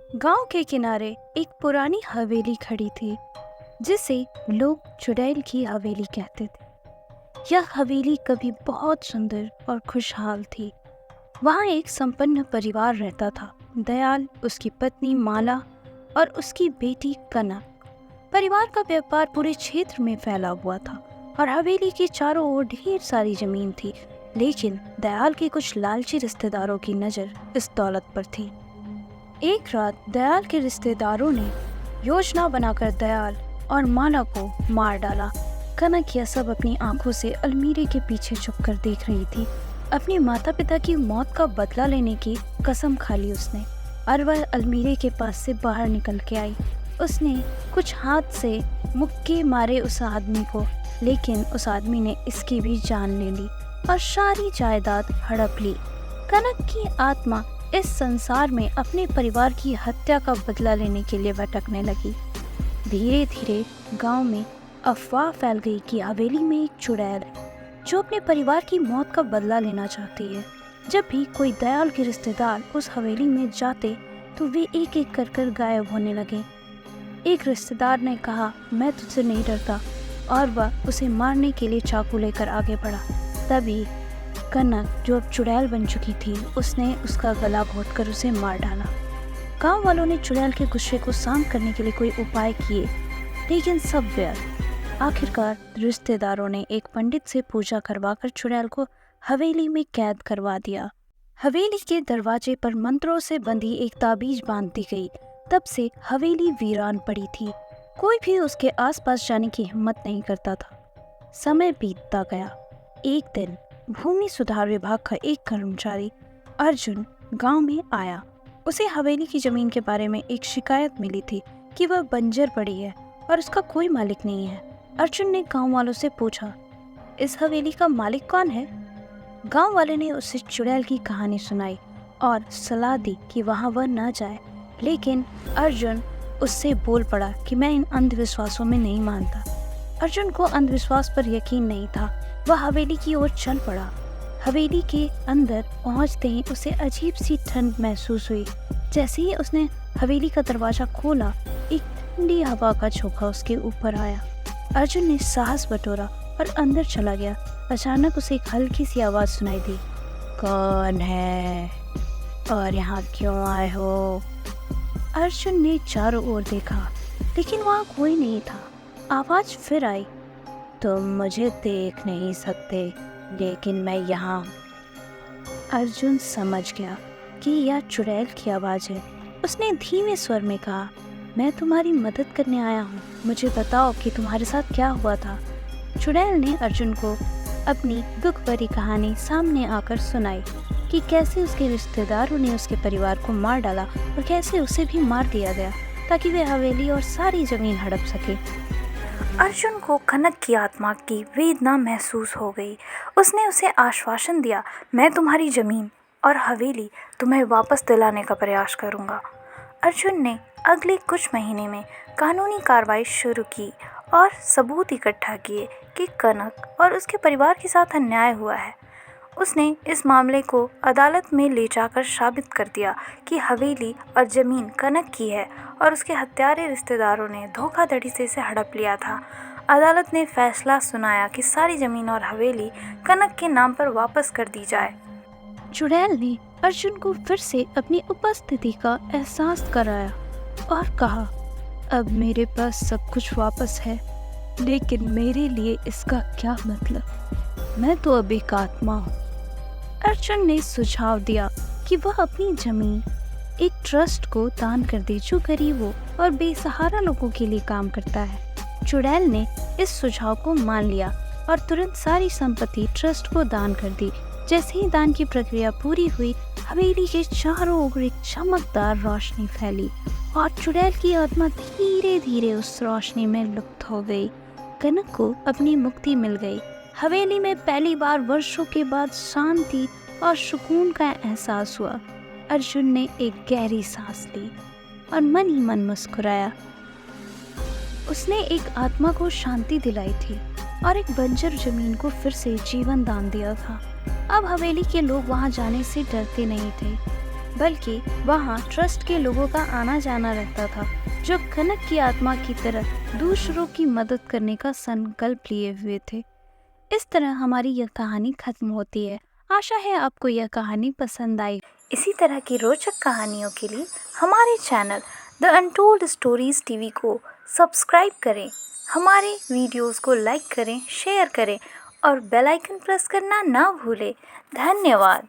गांव के किनारे एक पुरानी हवेली खड़ी थी जिसे लोग चुड़ैल की हवेली कहते थे। यह हवेली कभी बहुत सुंदर और खुशहाल थी। वहाँ एक संपन्न परिवार रहता था। दयाल, उसकी पत्नी माला और उसकी बेटी कनक। परिवार का व्यापार पूरे क्षेत्र में फैला हुआ था और हवेली के चारों ओर ढेर सारी जमीन थी। लेकिन दयाल के कुछ लालची रिश्तेदारों की नज़र इस दौलत पर थी। एक रात दयाल के रिश्तेदारों ने योजना बनाकर दयाल और माला को मार डाला। कनक यह सब अपनी आंखों से अलमीरे के पीछे छुपकर देख रही थी। अपने माता पिता की मौत का बदला लेने की कसम खा ली उसने और वह अलमीरे के पास से बाहर निकल के आई। उसने कुछ हाथ से मुक्के मारे उस आदमी को, लेकिन उस आदमी ने इसकी भी जान ले ली और सारी जायदाद हड़प ली। कनक की आत्मा इस संसार में अपने परिवार की हत्या का बदला लेने के लिए भटकने लगी। धीरे धीरे गांव में अफवाह फैल गई कि हवेली में एक चुड़ैल है जो अपने परिवार की मौत का बदला लेना चाहती है। जब भी कोई दयाल के रिश्तेदार उस हवेली में जाते तो वे एक एक कर गायब होने लगे। एक रिश्तेदार ने कहा, मैं तुझसे नहीं डरता, और वह उसे मारने के लिए चाकू लेकर आगे बढ़ा। तभी कनक, जो अब चुड़ैल बन चुकी थी, उसने उसका गला घोंटकर उसे मार डाला। गांव वालों ने चुड़ैल के गुस्से को शांत करने के लिए कोई उपाय किए, लेकिन सब व्यर्थ। आखिरकार रिश्तेदारों ने एक पंडित से पूजा करवाकर चुड़ैल को हवेली में कैद करवा दिया। हवेली के दरवाजे पर मंत्रों से बंधी एक ताबीज बांध दी गई। तब से हवेली वीरान पड़ी थी। कोई भी उसके आसपास जाने की हिम्मत नहीं करता था। समय बीतता गया। एक दिन भूमि सुधार विभाग का एक कर्मचारी अर्जुन गांव में आया। उसे हवेली की जमीन के बारे में एक शिकायत मिली थी कि वह बंजर पड़ी है और उसका कोई मालिक नहीं है। अर्जुन ने गांव वालों से पूछा, इस हवेली का मालिक कौन है? गांव वाले ने उसे चुड़ैल की कहानी सुनाई और सलाह दी कि वहां वह न जाए। लेकिन अर्जुन उससे बोल पड़ा कि मैं इन अंधविश्वासों में नहीं मानता। अर्जुन को अंधविश्वास पर यकीन नहीं था। वह हवेली की ओर चल पड़ा। हवेली के अंदर पहुंचते ही उसे अजीब सी ठंड महसूस हुई। जैसे ही उसने हवेली का दरवाजा खोला, एक ठंडी हवा का झोंका उसके ऊपर आया। अर्जुन ने साहस बटोरा और अंदर चला गया। अचानक उसे एक हल्की सी आवाज सुनाई दी, कौन है और यहाँ क्यों आए हो? अर्जुन ने चारों ओर देखा, लेकिन वहाँ कोई नहीं था। आवाज फिर आई, तुम मुझे देख नहीं सकते, लेकिन मैं यहाँ हूँ। अर्जुन समझ गया कि यह चुड़ैल की आवाज़ है। उसने धीमे स्वर में कहा, मैं तुम्हारी मदद करने आया हूँ। मुझे बताओ कि तुम्हारे साथ क्या हुआ था। चुड़ैल ने अर्जुन को अपनी दुख भरी कहानी सामने आकर सुनाई कि कैसे उसके रिश्तेदारों ने उसके परिवार को मार डाला और कैसे उसे भी मार दिया गया ताकि वे हवेली और सारी ज़मीन हड़प सके। अर्जुन को कनक की आत्मा की वेदना महसूस हो गई। उसने उसे आश्वासन दिया, मैं तुम्हारी जमीन और हवेली तुम्हें वापस दिलाने का प्रयास करूंगा। अर्जुन ने अगले कुछ महीने में कानूनी कार्रवाई शुरू की और सबूत इकट्ठा किए कि कनक और उसके परिवार के साथ अन्याय हुआ है। उसने इस मामले को अदालत में ले जाकर साबित कर दिया कि हवेली और ज़मीन कनक की है और उसके हत्यारे रिश्तेदारों ने धोखाधड़ी से इसे हड़प लिया था। अदालत ने फैसला सुनाया कि सारी ज़मीन और हवेली कनक के नाम पर वापस कर दी जाए। चुड़ैल ने अर्जुन को फिर से अपनी उपस्थिति का एहसास कराया और कहा, अब मेरे पास सब कुछ वापस है, लेकिन मेरे लिए इसका क्या मतलब? मैं तो अब एक आत्मा हूँ। अर्जुन ने सुझाव दिया कि वह अपनी जमीन एक ट्रस्ट को दान कर दे जो गरीबों और बेसहारा लोगों के लिए काम करता है। चुड़ैल ने इस सुझाव को मान लिया और तुरंत सारी संपत्ति ट्रस्ट को दान कर दी। जैसे ही दान की प्रक्रिया पूरी हुई, हवेली के चारों ओर एक चमकदार रोशनी फैली और चुड़ैल की आत्मा धीरे धीरे उस रोशनी में लुप्त हो गई। कनक को अपनी मुक्ति मिल गई। हवेली में पहली बार वर्षों के बाद शांति और सुकून का एहसास हुआ। अर्जुन ने एक गहरी सांस ली और मन ही मन मुस्कुराया। उसने एक आत्मा को शांति दिलाई थी और एक बंजर जमीन को फिर से जीवन दान दिया था। अब हवेली के लोग वहां जाने से डरते नहीं थे। बल्कि वहाँ ट्रस्ट के लोगों का आना जाना रहता था, जो कनक की आत्मा की तरह दूसरों की मदद करने का संकल्प लिए हुए थे। इस तरह हमारी यह कहानी खत्म होती है। आशा है आपको यह कहानी पसंद आई। इसी तरह की रोचक कहानियों के लिए हमारे channel the untold stories TV को सब्सक्राइब करें, हमारे वीडियोस को लाइक करें, शेयर करें और बेल आइकन प्रेस करना ना भूलें। धन्यवाद।